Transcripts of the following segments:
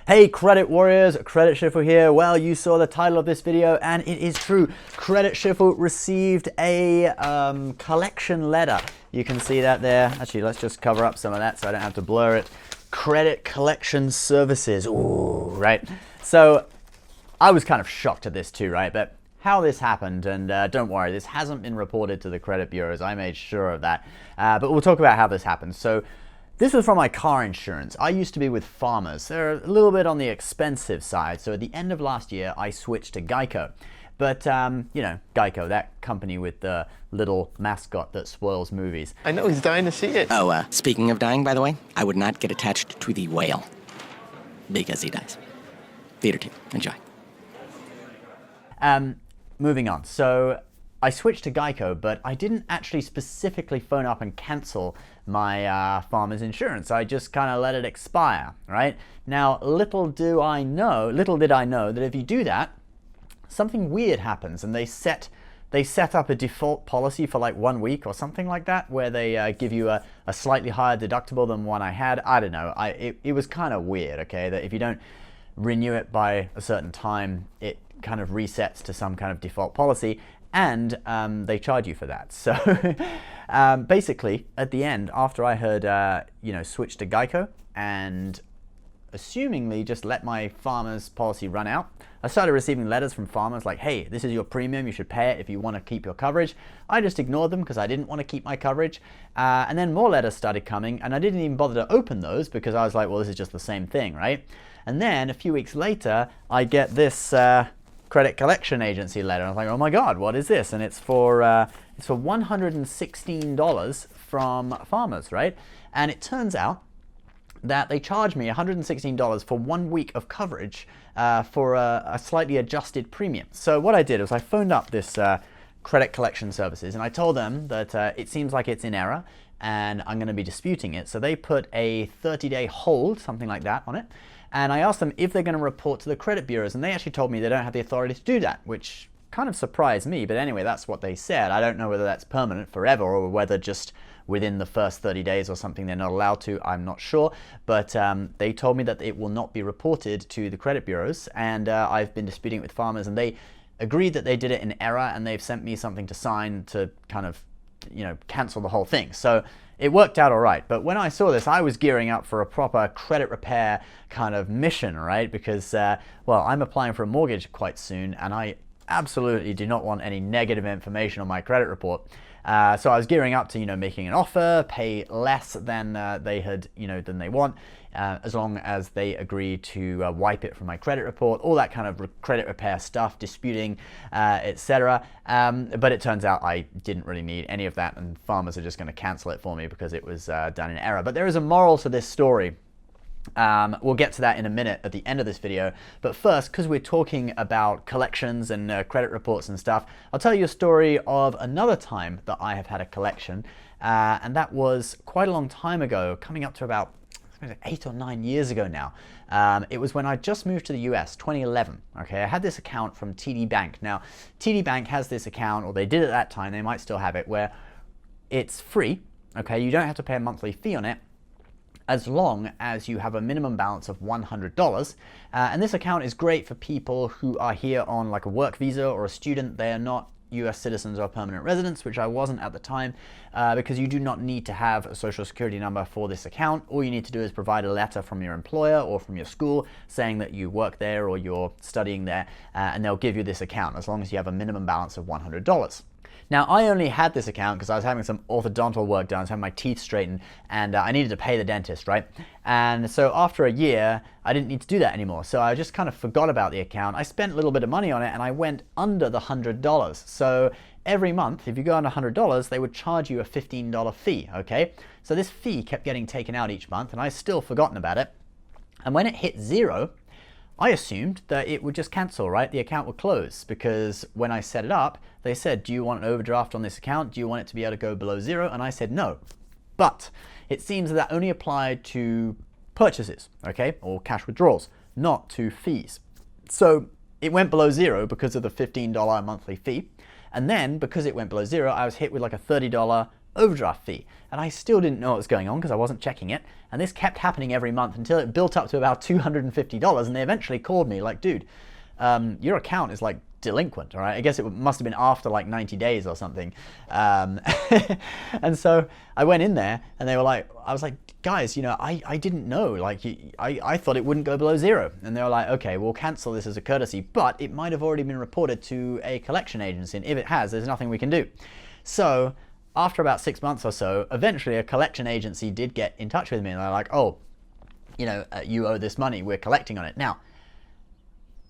Hey Credit Warriors, Credit Shuffle here. Well, you saw the title of this video and it is true. Credit Shuffle received a collection letter. You can see that there. Actually, let's just cover up some of that so I don't have to blur it. Credit Collection Services. Ooh, right. So I was kind of shocked at this too, right? But how this happened, and don't worry, this hasn't been reported to the credit bureaus. I made sure of that. But we'll talk about how this happened. So this was from my car insurance. I used to be with Farmers. They're a little bit on the expensive side. So at the end of last year, I switched to Geico. But, you know, Geico, that company with the little mascot that spoils movies. I know, he's dying to see it. Oh, speaking of dying, by the way, I would not get attached to the whale. Because he dies. Theater team, enjoy. Moving on. So I switched to Geico, but I didn't actually specifically phone up and cancel my Farmers insurance. I just kind of let it expire, right? Now, little did I know that if you do that, something weird happens, and they set up a default policy for like 1 week or something like that, where they give you a slightly higher deductible than one I had. I don't know. It was kind of weird, okay, that if you don't renew it by a certain time, it kind of resets to some kind of default policy, and they charge you for that. So basically, at the end, after I had switched to Geico and assumingly just let my Farmers policy run out, I started receiving letters from Farmers like, hey, this is your premium, you should pay it if you want to keep your coverage. I just ignored them because I didn't want to keep my coverage. And then more letters started coming, and I didn't even bother to open those because I was like, well, this is just the same thing, right? And then a few weeks later, I get this credit collection agency letter. I was like, oh my God, what is this? And it's for $116 from Farmers, right? And it turns out that they charged me $116 for 1 week of coverage for a slightly adjusted premium. So what I did was I phoned up this credit collection services, and I told them that it seems like it's in error and I'm going to be disputing it. So they put a 30-day hold, something like that, on it. And I asked them if they're going to report to the credit bureaus, and they actually told me they don't have the authority to do that, which kind of surprised me. But anyway, that's what they said. I don't know whether that's permanent forever or whether just within the first 30 days or something they're not allowed to. I'm not sure. But they told me that it will not be reported to the credit bureaus, and I've been disputing it with Farmers, and they agreed that they did it in error, and they've sent me something to sign to kind of, cancel the whole thing. So it worked out all right. But when I saw this, I was gearing up for a proper credit repair kind of mission, right? Because, well, I'm applying for a mortgage quite soon, and I absolutely do not want any negative information on my credit report. So I was gearing up to, making an offer, pay less than they had, than they want, as long as they agree to wipe it from my credit report, all that kind of credit repair stuff, disputing, etc. But it turns out I didn't really need any of that, and Farmers are just going to cancel it for me because it was done in error. But there is a moral to this story. We'll get to that in a minute at the end of this video. But first, because we're talking about collections and credit reports and stuff, I'll tell you a story of another time that I have had a collection. And that was quite a long time ago, coming up to about 8 or 9 years ago now. It was when I just moved to the US, 2011. Okay, I had this account from TD Bank. Now, TD Bank has this account, or they did at that time, they might still have it, where it's free. Okay, you don't have to pay a monthly fee on it, as long as you have a minimum balance of $100. And this account is great for people who are here on like a work visa or a student. They are not US citizens or permanent residents, which I wasn't at the time, because you do not need to have a social security number for this account. All you need to do is provide a letter from your employer or from your school saying that you work there or you're studying there, and they'll give you this account as long as you have a minimum balance of $100. Now, I only had this account because I was having some orthodontal work done. I was having my teeth straightened, and I needed to pay the dentist, right? And so after a year, I didn't need to do that anymore. So I just kind of forgot about the account. I spent a little bit of money on it, and I went under the $100. So every month, if you go under $100, they would charge you a $15 fee, okay? So this fee kept getting taken out each month, and I still forgotten about it. And when it hit zero, I assumed that it would just cancel, right? The account would close, because when I set it up, they said, do you want an overdraft on this account? Do you want it to be able to go below zero? And I said no. But it seems that only applied to purchases, okay, or cash withdrawals, not to fees. So it went below zero because of the $15 monthly fee. And then because it went below zero, I was hit with like a $30 overdraft fee. And I still didn't know what was going on because I wasn't checking it. And this kept happening every month until it built up to about $250. And they eventually called me like, dude, your account is like delinquent, all right? I guess it must have been after like 90 days or something. And so I went in there and they were like, I was like, guys, I didn't know, like, I thought it wouldn't go below zero. And they were like, okay, we'll cancel this as a courtesy, but it might have already been reported to a collection agency. And if it has, there's nothing we can do. So after about 6 months or so, eventually a collection agency did get in touch with me and they're like, oh, you owe this money, we're collecting on it. Now,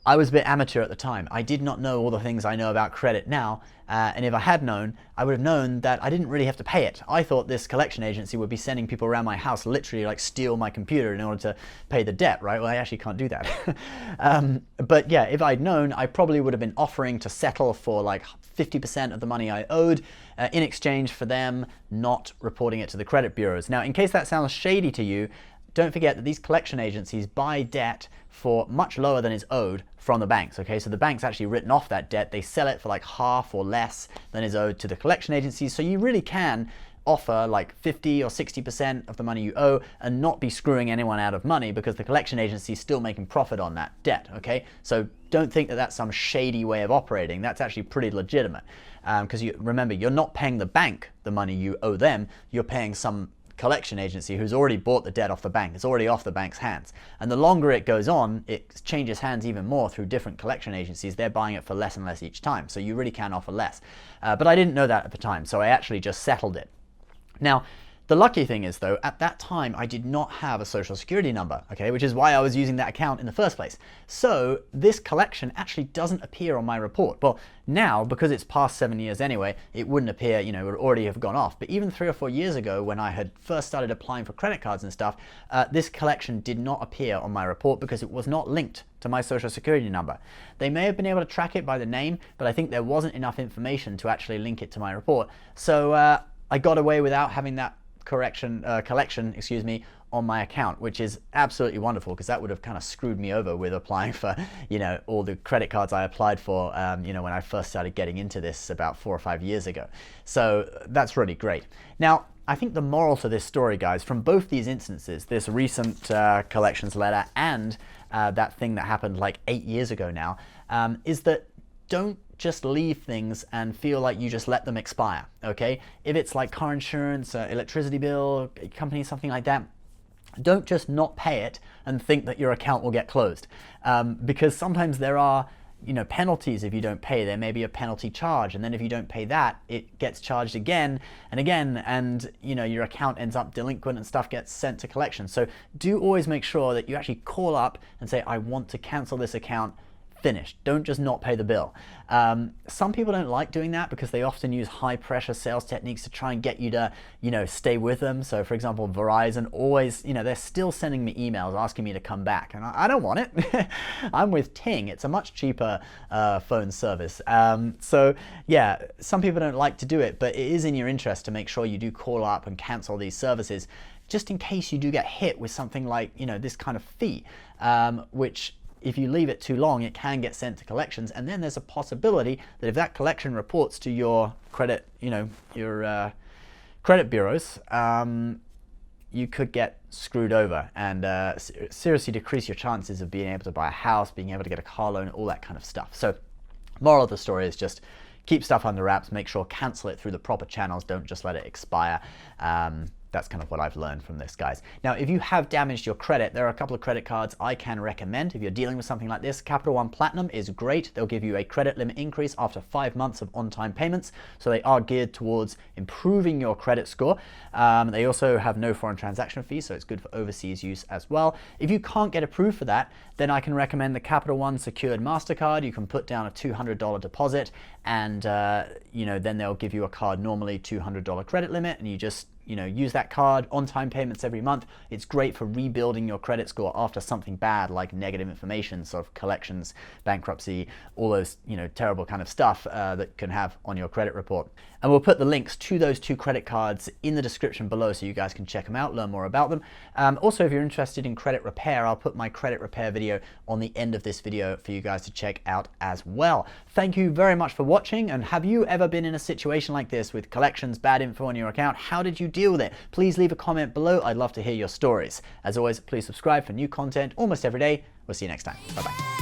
I was a bit amateur at the time. I did not know all the things I know about credit now, and if I had known, I would have known that I didn't really have to pay it. I thought this collection agency would be sending people around my house, literally like steal my computer in order to pay the debt, right? Well, I actually can't do that. But yeah, if I'd known, I probably would have been offering to settle for like 50% of the money I owed in exchange for them not reporting it to the credit bureaus. Now, in case that sounds shady to you, don't forget that these collection agencies buy debt for much lower than is owed from the banks, okay? So the bank's actually written off that debt. They sell it for like half or less than is owed to the collection agencies. So you really can offer like 50 or 60% of the money you owe and not be screwing anyone out of money because the collection agency is still making profit on that debt, okay? So don't think that that's some shady way of operating. That's actually pretty legitimate because remember, you're not paying the bank the money you owe them. You're paying some collection agency who's already bought the debt off the bank. It's already off the bank's hands. And the longer it goes on, it changes hands even more through different collection agencies. They're buying it for less and less each time. So you really can offer less. But I didn't know that at the time, so I actually just settled it. Now, the lucky thing is though, at that time, I did not have a social security number, okay, which is why I was using that account in the first place. So this collection actually doesn't appear on my report. Well, now, because it's past 7 years anyway, it wouldn't appear, it would already have gone off. But even 3 or 4 years ago, when I had first started applying for credit cards and stuff, this collection did not appear on my report because it was not linked to my social security number. They may have been able to track it by the name, but I think there wasn't enough information to actually link it to my report. So I got away without having that collection on my account, which is absolutely wonderful because that would have kind of screwed me over with applying for all the credit cards I applied for when I first started getting into this about 4 or 5 years ago. So that's really great. Now, I think the moral to this story, guys, from both these instances, this recent collections letter and that thing that happened like 8 years ago now, is that don't just leave things and feel like you just let them expire, okay? If it's like car insurance, electricity bill, company, something like that, don't just not pay it and think that your account will get closed. Because sometimes there are penalties if you don't pay. There may be a penalty charge, and then if you don't pay that, it gets charged again and again, and your account ends up delinquent and stuff gets sent to collection. So do always make sure that you actually call up and say, I want to cancel this account. Finished. Don't just not pay the bill. Some people don't like doing that because they often use high pressure sales techniques to try and get you to, stay with them. So for example, Verizon always, they're still sending me emails asking me to come back, and I don't want it. I'm with Ting. It's a much cheaper phone service. So yeah, some people don't like to do it, but it is in your interest to make sure you do call up and cancel these services, just in case you do get hit with something like, this kind of fee, which if you leave it too long, it can get sent to collections, and then there's a possibility that if that collection reports to your credit, your credit bureaus, you could get screwed over and seriously decrease your chances of being able to buy a house, being able to get a car loan, all that kind of stuff. So, moral of the story is just keep stuff under wraps. Make sure cancel it through the proper channels. Don't just let it expire. That's kind of what I've learned from this, guys. Now, if you have damaged your credit, there are a couple of credit cards I can recommend if you're dealing with something like this. Capital One Platinum is great. They'll give you a credit limit increase after 5 months of on-time payments. So they are geared towards improving your credit score. They also have no foreign transaction fees, so it's good for overseas use as well. If you can't get approved for that, then I can recommend the Capital One Secured MasterCard. You can put down a $200 deposit, and then they'll give you a card, normally $200 credit limit, and you just use that card, on-time payments every month. It's great for rebuilding your credit score after something bad like negative information, sort of collections, bankruptcy, all those terrible kind of stuff that can have on your credit report. And we'll put the links to those 2 credit cards in the description below so you guys can check them out, learn more about them. Also, if you're interested in credit repair, I'll put my credit repair video on the end of this video for you guys to check out as well. Thank you very much for watching, and have you ever been in a situation like this with collections, bad info on your account? How did you deal with it? Please leave a comment below. I'd love to hear your stories. As always, please subscribe for new content almost every day. We'll see you next time. Bye-bye.